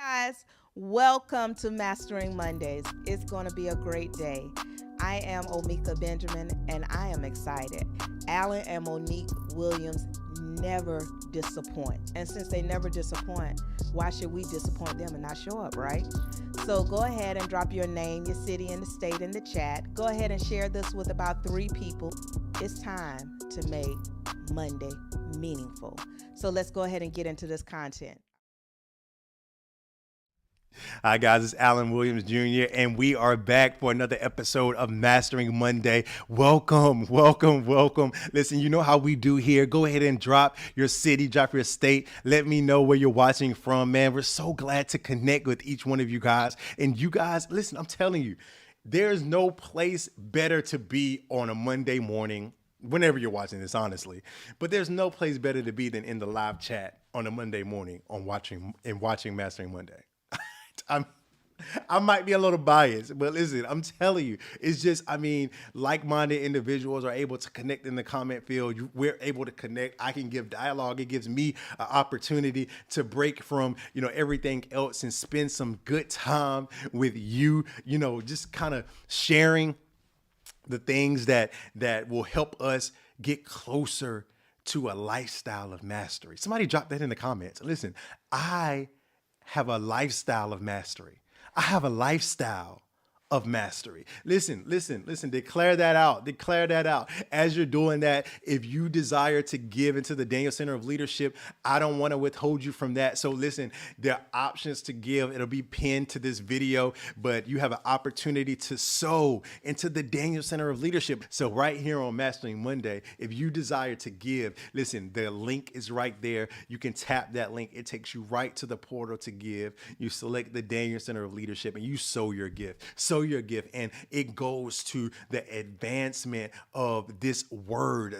Guys, welcome to Mastering Mondays. It's going to be a great day. I am Omika Benjamin and I am excited. Alan and Monique Williams never disappoint. And since they never disappoint, why should we disappoint them and not show up, right? So go ahead and drop your name, your city, and the state in the chat. Go ahead and share this with about 3 people. It's time to make Monday meaningful. So let's go ahead and get into this content. Hi, guys, it's Alan Williams Jr., and we are back for another episode of Mastering Monday. Welcome, welcome, welcome. Listen, you know how we do here. Go ahead and drop your city, drop your state. Let me know where you're watching from, man. We're so glad to connect with each one of you guys. And you guys, listen, I'm telling you, there's no place better to be on a Monday morning, whenever you're watching this, honestly. But there's no place better to be than in the live chat on a Monday morning on watching Mastering Monday. I'm, I might be a little biased, but listen, I'm telling you, it's just, like-minded individuals are able to connect in the comment field. We're able to connect. I can give dialogue. It gives me an opportunity to break from, everything else and spend some good time with you, just kind of sharing the things that will help us get closer to a lifestyle of mastery. Somebody drop that in the comments. Listen, I have a lifestyle of mastery. I have a lifestyle of mastery. Listen, declare that out. Declare that out. As you're doing that, if you desire to give into the Daniel Center of Leadership, I don't want to withhold you from that. So listen, there are options to give. It'll be pinned to this video, but you have an opportunity to sow into the Daniel Center of Leadership. So right here on Mastering Monday, if you desire to give, listen, the link is right there. You can tap that link. It takes you right to the portal to give. You select the Daniel Center of Leadership and you sow your gift. Sow your gift, and it goes to the advancement of this word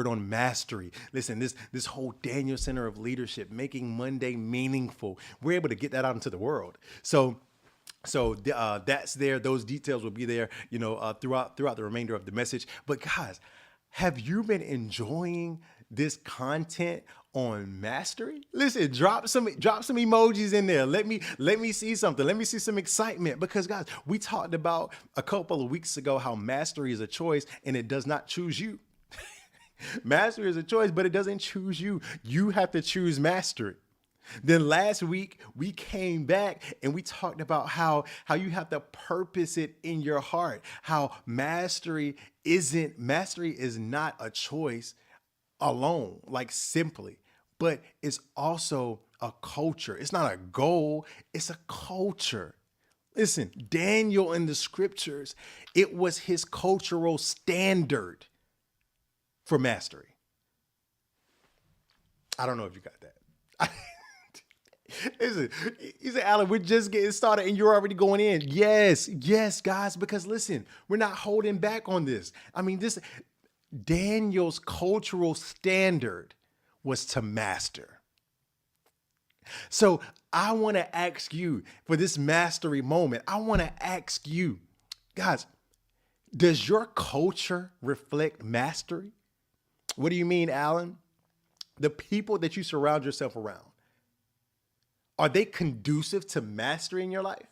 on mastery. Listen, this whole Daniel Center of Leadership, making Monday meaningful. We're able to get that out into the world. So that's there. Those details will be there, throughout the remainder of the message. But guys, have you been enjoying this content on mastery? Listen, drop some emojis in there. Let me see something. Let me see some excitement, because guys, we talked about a couple of weeks ago how mastery is a choice and it does not choose you. Mastery is a choice, but it doesn't choose you. You have to choose mastery. Then last week we came back and we talked about how you have to purpose it in your heart. How mastery is not a choice alone, like simply, but it's also a culture. It's not a goal, it's a culture. Listen, Daniel in the scriptures, it was his cultural standard for mastery. I don't know if you got that. Listen, you said, Alan, we're just getting started and you're already going in. Yes, guys, because listen, we're not holding back on this. This Daniel's cultural standard was to master. So I want to ask you, for this mastery moment, I want to ask you, guys, does your culture reflect mastery? What do you mean, Alan? The people that you surround yourself around, are they conducive to mastery in your life?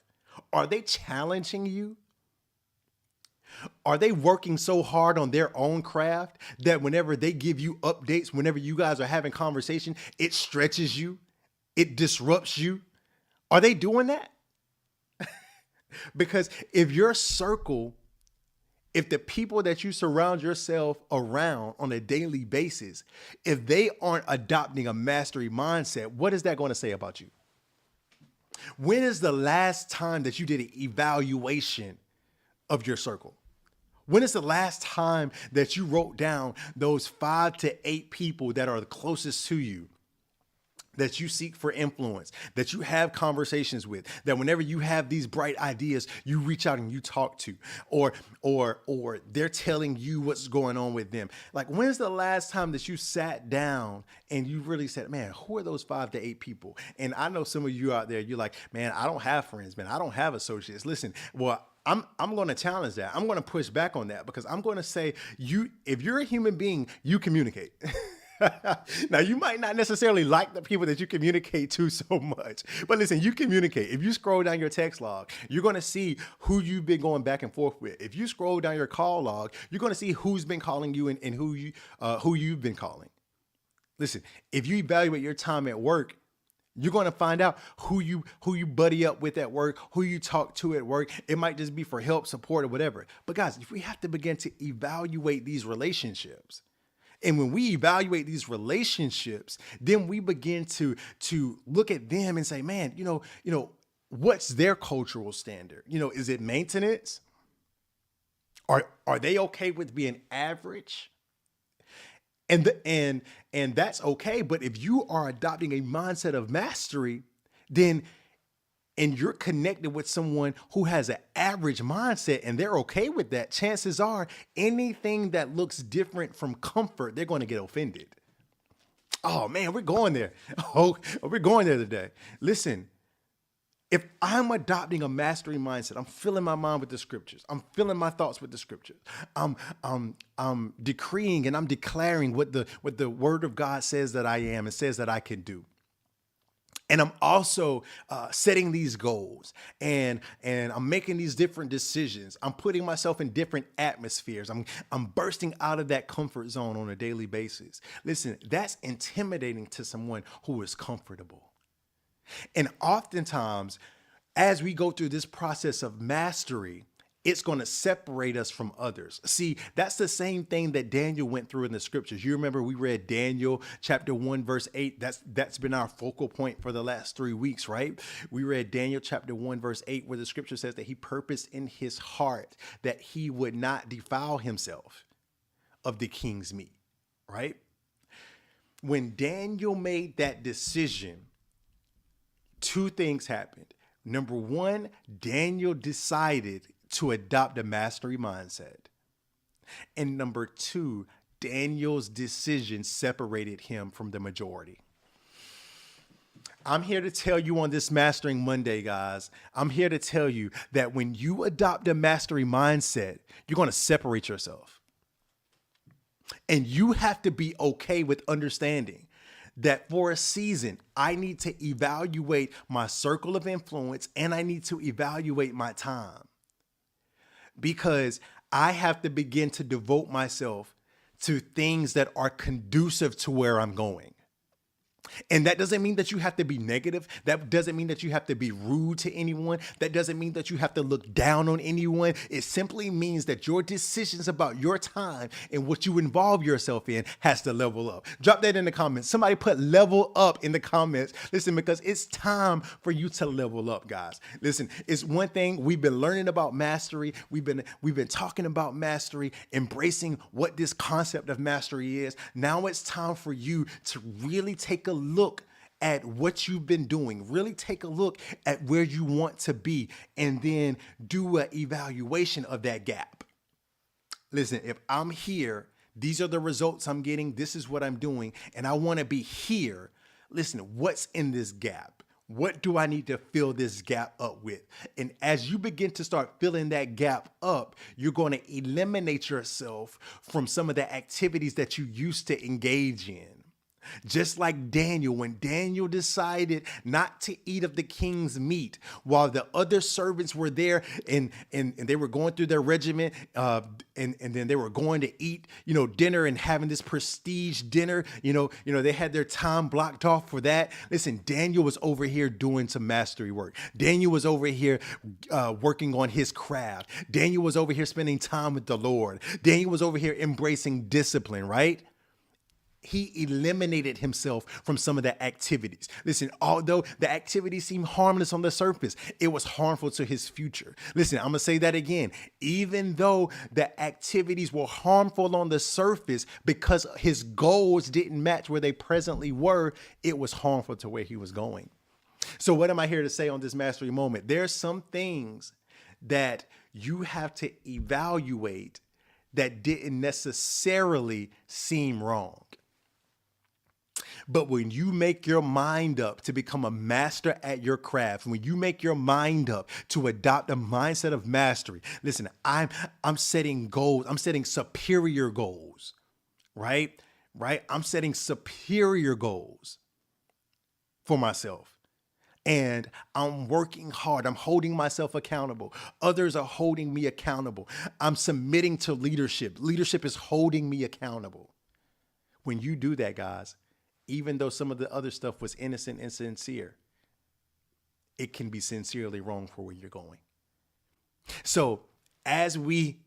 Are they challenging you? Are they working so hard on their own craft that whenever they give you updates, whenever you guys are having conversation, it stretches you, it disrupts you? Are they doing that? Because if the people that you surround yourself around on a daily basis, if they aren't adopting a mastery mindset, what is that going to say about you? When is the last time that you did an evaluation of your circle? When is the last time that you wrote down those 5 to 8 people that are the closest to you, that you seek for influence, that you have conversations with, that whenever you have these bright ideas, you reach out and you talk to, or they're telling you what's going on with them? Like, when's the last time that you sat down and you really said, man, who are those 5 to 8 people? And I know some of you out there, you're like, man, I don't have friends, man. I don't have associates. Listen, well, I'm going to challenge that. I'm going to push back on that, because I'm going to say, if you're a human being, you communicate. Now, you might not necessarily like the people that you communicate to so much, but listen, you communicate. If you scroll down your text log, you're going to see who you've been going back and forth with. If you scroll down your call log, you're going to see who's been calling you and who you've been calling. Listen, if you evaluate your time at work, you're going to find out who you buddy up with at work, who you talk to at work. It might just be for help, support, or whatever. But guys, if we have to begin to evaluate these relationships, and when we evaluate these relationships, then we begin to look at them and say, man, what's their cultural standard? Is it maintenance? Are they okay with being average? And that's okay. But if you are adopting a mindset of mastery, then and you're connected with someone who has an average mindset and they're okay with that, chances are anything that looks different from comfort, they're going to get offended. Oh man, we're going there. Oh, we're going there today. Listen, if I'm adopting a mastery mindset, I'm filling my mind with the scriptures. I'm filling my thoughts with the scriptures. I'm decreeing and I'm declaring what the word of God says that I am and says that I can do. And I'm also setting these goals and I'm making these different decisions. I'm putting myself in different atmospheres. I'm bursting out of that comfort zone on a daily basis. Listen, that's intimidating to someone who is comfortable. And oftentimes, as we go through this process of mastery, it's going to separate us from others. See, that's the same thing that Daniel went through in the scriptures. You remember we read Daniel chapter 1, verse 8. That's been our focal point for the last 3 weeks, right? We read Daniel chapter 1, verse 8, where the scripture says that he purposed in his heart that he would not defile himself of the king's meat, right? When Daniel made that decision, two things happened. Number one, Daniel decided to adopt a mastery mindset. And number two, Daniel's decision separated him from the majority. I'm here to tell you on this Mastering Monday, guys, I'm here to tell you that when you adopt a mastery mindset, you're going to separate yourself. And you have to be okay with understanding that for a season, I need to evaluate my circle of influence and I need to evaluate my time. Because I have to begin to devote myself to things that are conducive to where I'm going. And that doesn't mean that you have to be negative. That doesn't mean that you have to be rude to anyone. That doesn't mean that you have to look down on anyone. It simply means that your decisions about your time and what you involve yourself in has to level up. Drop that in the comments. Somebody put level up in the comments. Listen, because it's time for you to level up, guys. Listen, it's one thing we've been learning about mastery. We've been talking about mastery, embracing what this concept of mastery is. Now it's time for you to really take a look at what you've been doing. Really take a look at where you want to be and then do an evaluation of that gap. Listen, if I'm here, these are the results I'm getting. This is what I'm doing. And I want to be here. Listen, what's in this gap? What do I need to fill this gap up with? And as you begin to start filling that gap up, you're going to eliminate yourself from some of the activities that you used to engage in. Just like Daniel, when Daniel decided not to eat of the king's meat while the other servants were there and they were going through their regiment and then they were going to eat, dinner and having this prestige dinner, they had their time blocked off for that. Listen, Daniel was over here doing some mastery work. Daniel was over here working on his craft. Daniel was over here spending time with the Lord. Daniel was over here embracing discipline, right? He eliminated himself from some of the activities. Listen, although the activities seem harmless on the surface, it was harmful to his future. Listen, I'm going to say that again. Even though the activities were harmful on the surface because his goals didn't match where they presently were, it was harmful to where he was going. So what am I here to say on this mastery moment? There's some things that you have to evaluate that didn't necessarily seem wrong. But when you make your mind up to become a master at your craft, when you make your mind up to adopt a mindset of mastery, listen, I'm setting goals. I'm setting superior goals, right? right? I'm setting superior goals for myself. And I'm working hard. I'm holding myself accountable. Others are holding me accountable. I'm submitting to leadership. Leadership is holding me accountable. When you do that, guys, even though some of the other stuff was innocent and sincere, it can be sincerely wrong for where you're going. So as we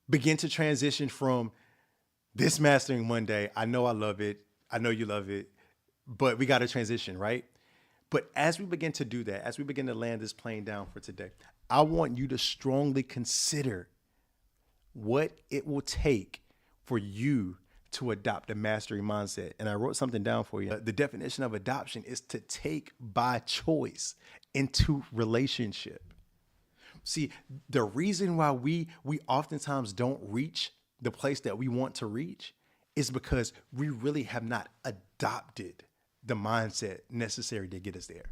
begin to transition from this Mastering Monday, I know I love it. I know you love it, but we got to transition, right? But as we begin to do that, as we begin to land this plane down for today, I want you to strongly consider what it will take for you to adopt a mastery mindset. And I wrote something down for you. The definition of adoption is to take by choice into relationship. See, the reason why we oftentimes don't reach the place that we want to reach is because we really have not adopted the mindset necessary to get us there.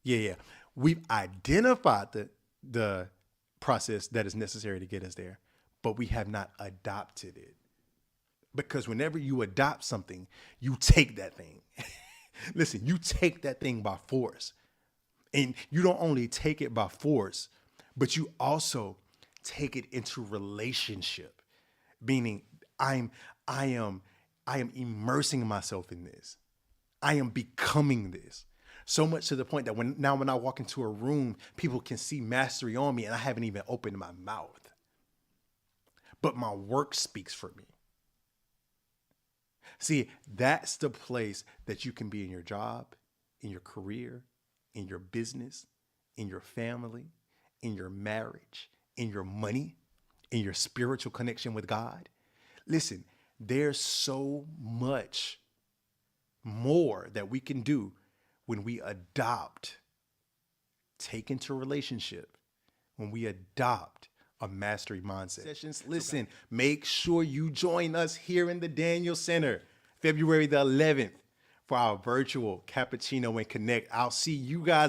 Yeah. We've identified the process that is necessary to get us there, but we have not adopted it. Because whenever you adopt something, you take that thing. Listen, you take that thing by force. And you don't only take it by force, but you also take it into relationship. Meaning I am immersing myself in this. I am becoming this. So much to the point that when I walk into a room, people can see mastery on me and I haven't even opened my mouth. But my work speaks for me. See, that's the place that you can be in your job, in your career, in your business, in your family, in your marriage, in your money, in your spiritual connection with God. Listen, there's so much more that we can do when we take into relationship, when we adopt a mastery mindset. Sessions. Listen, make sure you join us here in the Daniel Center, February the 11th, for our virtual Cappuccino and Connect. I'll see you guys